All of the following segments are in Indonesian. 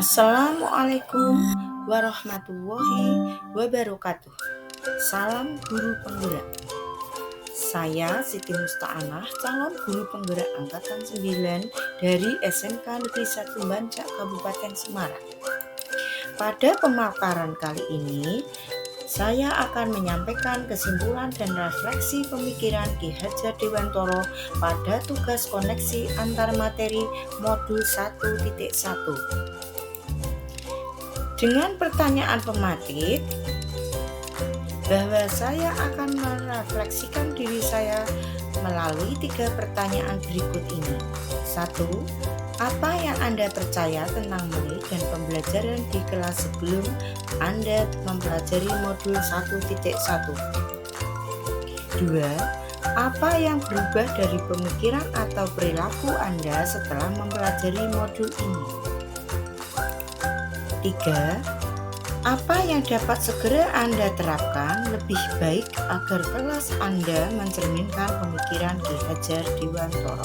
Assalamualaikum warahmatullahi wabarakatuh. Salam guru penggerak. Saya Siti Musta'anah, calon guru penggerak angkatan 9 dari SMK Negeri 1 Bancak, Kabupaten Semarang. Pada pemaparan kali ini, saya akan menyampaikan kesimpulan dan refleksi pemikiran Ki Hajar Dewantoro pada tugas koneksi antar materi modul 1.1. Dengan pertanyaan pematik, bahwa saya akan merefleksikan diri saya melalui 3 pertanyaan berikut ini. 1. Apa yang Anda percaya tentang menit dan pembelajaran di kelas sebelum Anda mempelajari modul 1.1? 2. Apa yang berubah dari pemikiran atau perilaku Anda setelah mempelajari modul ini? 3. Apa yang dapat segera Anda terapkan lebih baik agar kelas Anda mencerminkan pemikiran Ki Hajar Dewantoro?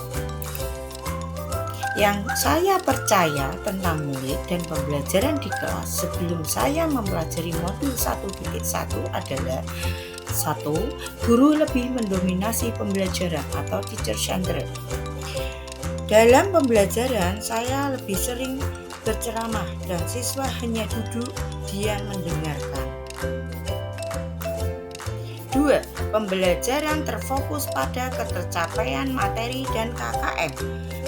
Yang saya percaya tentang murid dan pembelajaran di kelas sebelum saya mempelajari modul 1.1 adalah 1. Guru lebih mendominasi pembelajaran atau teacher-centered. Dalam pembelajaran, saya lebih sering berceramah dan siswa hanya duduk diam mendengarkan. 2. Pembelajaran terfokus pada ketercapaian materi dan KKM.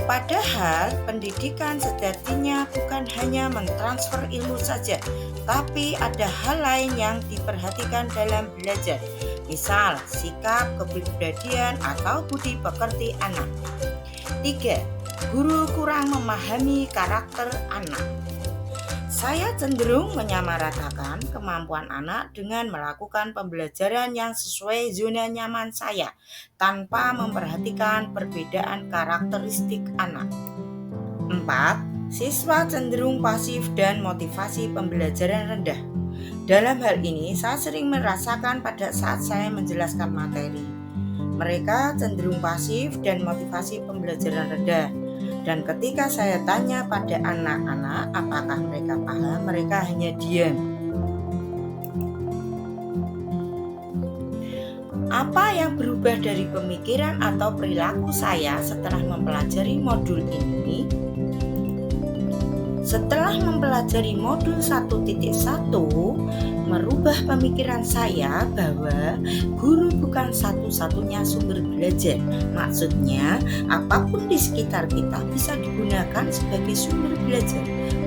Padahal pendidikan sejatinya bukan hanya mentransfer ilmu saja, tapi ada hal lain yang diperhatikan dalam belajar. Misal, sikap, kepribadian, atau budi pekerti anak. 3. Guru kurang memahami karakter anak. Saya cenderung menyamaratakan kemampuan anak dengan melakukan pembelajaran yang sesuai zona nyaman saya, tanpa memperhatikan perbedaan karakteristik anak. 4. Siswa cenderung pasif dan motivasi pembelajaran rendah. Dalam hal ini, saya sering merasakan pada saat saya menjelaskan materi. Mereka cenderung pasif dan motivasi pembelajaran rendah. Dan ketika saya tanya pada anak-anak apakah mereka paham, mereka hanya diam. Apa yang berubah dari pemikiran atau perilaku saya setelah mempelajari modul ini? Setelah mempelajari modul 1.1, merubah pemikiran saya bahwa guru bukan satu-satunya sumber belajar. Maksudnya, apapun di sekitar kita bisa digunakan sebagai sumber belajar.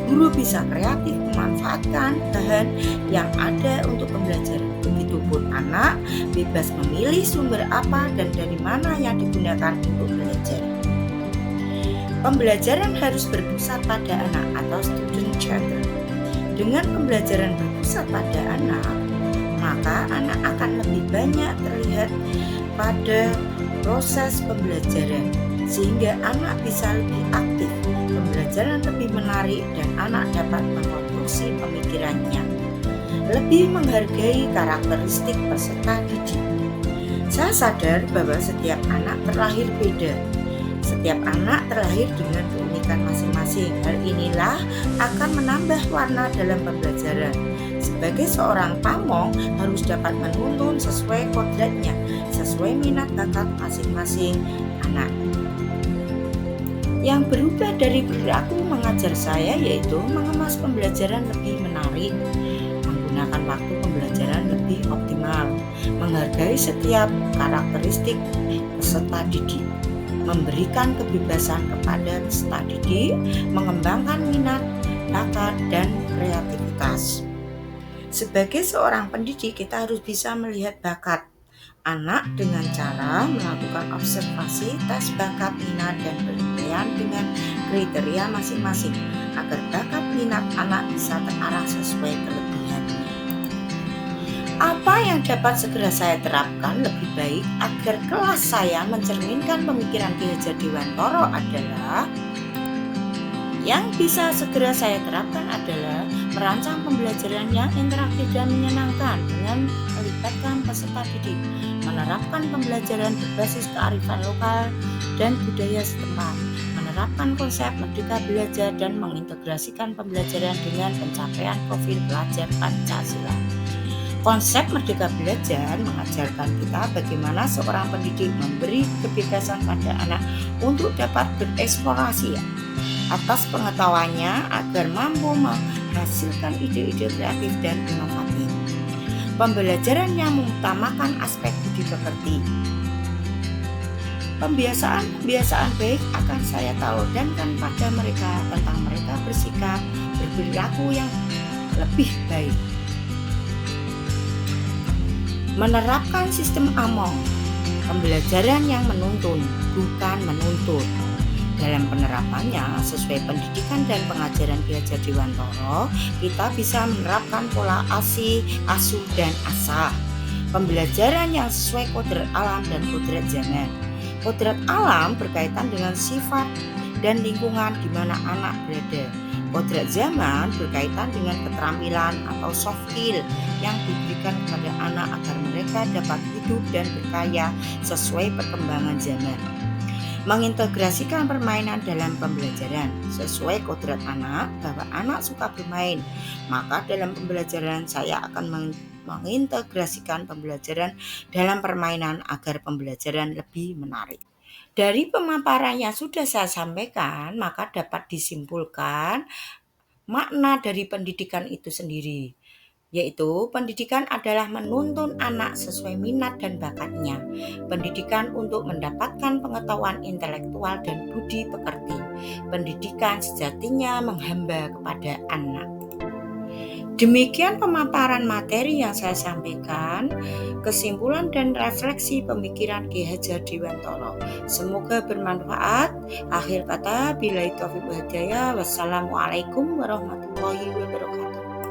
Guru bisa kreatif memanfaatkan bahan yang ada untuk pembelajaran. Begitupun anak bebas memilih sumber apa dan dari mana yang digunakan untuk belajar. Pembelajaran harus berpusat pada anak atau student-centered. Dengan pembelajaran berpusat pada anak, maka anak akan lebih banyak terlihat pada proses pembelajaran, sehingga anak bisa lebih aktif, pembelajaran lebih menarik, dan anak dapat mengkonstruksi pemikirannya. Lebih menghargai karakteristik peserta didik. Saya sadar bahwa setiap anak terlahir beda. Setiap anak terlahir dengan keunikan masing-masing. Hal inilah akan menambah warna dalam pembelajaran. Sebagai seorang pamong harus dapat menuntun sesuai kodratnya, sesuai minat bakat masing-masing anak. Yang berubah dari perilaku mengajar saya yaitu mengemas pembelajaran lebih menarik, menggunakan waktu pembelajaran lebih optimal, menghargai setiap karakteristik peserta didik, memberikan kebebasan kepada peserta didik, mengembangkan minat, bakat, dan kreativitas. Sebagai seorang pendidik, kita harus bisa melihat bakat anak dengan cara melakukan observasi, tes bakat, minat, dan penilaian dengan kriteria masing-masing, agar bakat minat anak bisa terarah sesuai kelebihannya. Apa yang dapat segera saya terapkan lebih baik agar kelas saya mencerminkan pemikiran Ki Hajar Dewantoro adalah yang bisa segera saya terapkan adalah merancang pembelajaran yang interaktif dan menyenangkan dengan melibatkan peserta didik, menerapkan pembelajaran berbasis kearifan lokal dan budaya setempat, menerapkan konsep Merdeka Belajar dan mengintegrasikan pembelajaran dengan pencapaian profil pelajar Pancasila. Konsep Merdeka Belajar mengajarkan kita bagaimana seorang pendidik memberi kebebasan pada anak untuk dapat bereksplorasi atas pengetahuannya agar mampu menghasilkan ide-ide kreatif dan inovatif. Pembelajaran yang mengutamakan aspek budi pekerti. Pembiasaan baik akan saya teladankan pada mereka tentang mereka bersikap berperilaku yang lebih baik. Menerapkan sistem AMONG, pembelajaran yang menuntun, bukan menuntut. Dalam penerapannya, sesuai pendidikan dan pengajaran Ki Hajar Dewantara, kita bisa menerapkan pola ASI, ASU, dan ASA. Pembelajaran yang sesuai kodrat alam dan kodrat zaman. Kodrat alam berkaitan dengan sifat dan lingkungan di mana anak berada. Kodrat zaman berkaitan dengan keterampilan atau soft skill yang diberikan kepada anak agar mereka dapat hidup dan berkarya sesuai perkembangan zaman. Mengintegrasikan permainan dalam pembelajaran. Sesuai kodrat anak bahwa anak suka bermain, maka dalam pembelajaran saya akan mengintegrasikan pembelajaran dalam permainan agar pembelajaran lebih menarik. Dari pemaparan yang sudah saya sampaikan, maka dapat disimpulkan makna dari pendidikan itu sendiri, yaitu pendidikan adalah menuntun anak sesuai minat dan bakatnya. Pendidikan untuk mendapatkan pengetahuan intelektual dan budi pekerti. Pendidikan sejatinya menghamba kepada anak. Demikian pemaparan materi yang saya sampaikan, kesimpulan dan refleksi pemikiran Ki Hajar Dewantara. Semoga bermanfaat. Akhir kata, billahi taufiq wal hidayah. Wassalamualaikum warahmatullahi wabarakatuh.